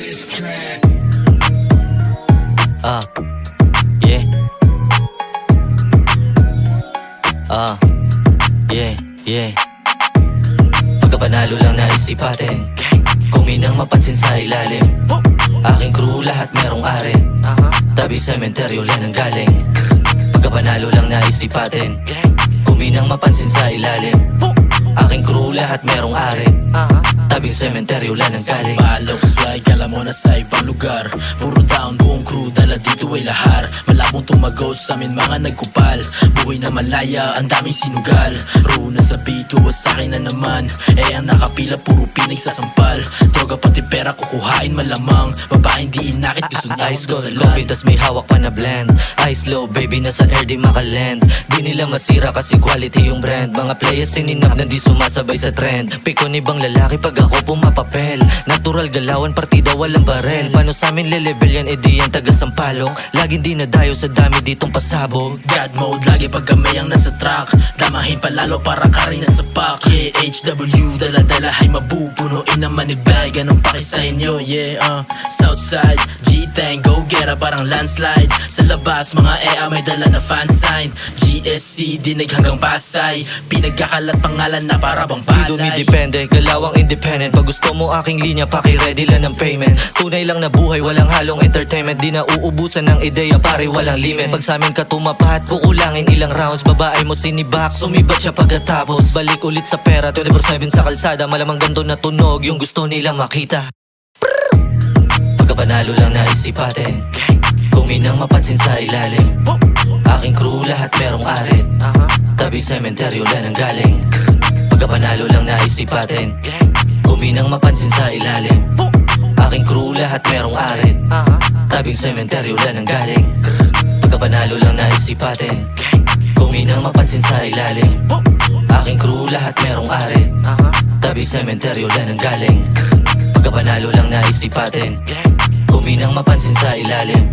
this track. Yeah. Yeah. Pagkapanalo lang naisipatin, kung minang mapansin sa ilalim. Aking crew lahat merong arin, tabi sementeryo lang ang galing. Pagkapanalo lang naisipatin, kung minang mapansin sa ilalim. Aking crew lahat merong arin, tabing sementeryo lang ang galing. Palok, swag, alam mo na sa ibang lugar. Puro down, buong crew, dala dito ay lahar. Malabong tumagaw sa amin mga nagkupal. Buhay na malaya, ang daming sinugal. Runa sa beat, uwas sa'kin na naman. Ang nakapila, puro pinagsasampal. Droga pati pera, kukuhain malamang. Babaeng di inakit, gusto niya Ice akong cold dasalan. coffee, tas may hawak pa na blend. Ice low, baby, nasa air di makalend. Di nila masira kasi quality yung brand. Mga players sininap na di sumasabay sa trend. Pikon ibang lalaki pag ako pumapapel. Natural galawan, partida walang barel. Paano sa amin lelevel yan, edi yan taga Sampalok. Laging di nadayo sa dami ditong pasabog. God mode, lagi pag kami ang nasa track. Damahin palalo para ka rin nasa pack. Yeah, HW, dala-dala ay mabubunuin naman ni bag. Anong paki sa inyo, yeah, Southside, G-Tang, go get up, parang landslide. Sa labas, mga EA may dala na fan sign. GSC, dinig hanggang Pasay. Pinagkakalat pangalan na para bang Di palay. dumidepende, galawang independent. Pag gusto mo aking linya, paki-ready lang ng payment. Tunay lang na buhay, walang halong entertainment. Di na uubusan ng ideya, pare walang limit. Pag sa amin ka tumapat, kukulangin ilang rounds. Babae mo sinibak, sumibat siya pagkatapos. Balik ulit sa pera, 24/7 sa kalsada. Malamang ganto na tunog, yung gusto nilang makita. Pagkapanalo lang naisipatin, kung minang mapansin sa ilalim. Aking crew lahat merong arit, tabi sementeryo lang ang galing. Pagkapanalo lang naisipatin, kung minang mapansin sa ilalim. Aking crew lahat merong arit, tabing sementeryo lang ang galing. Pagkapanalo lang naisipatin, kung minang mapansin sa ilalim. Aking crew lahat merong arit, tabing sementeryo lang ang galing. Pagkapanalo lang naisipatin, kung minang mapansin sa ilalim.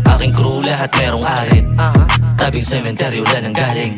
Aking crew lahat merong arit, tabing sementeryo lang ang galing.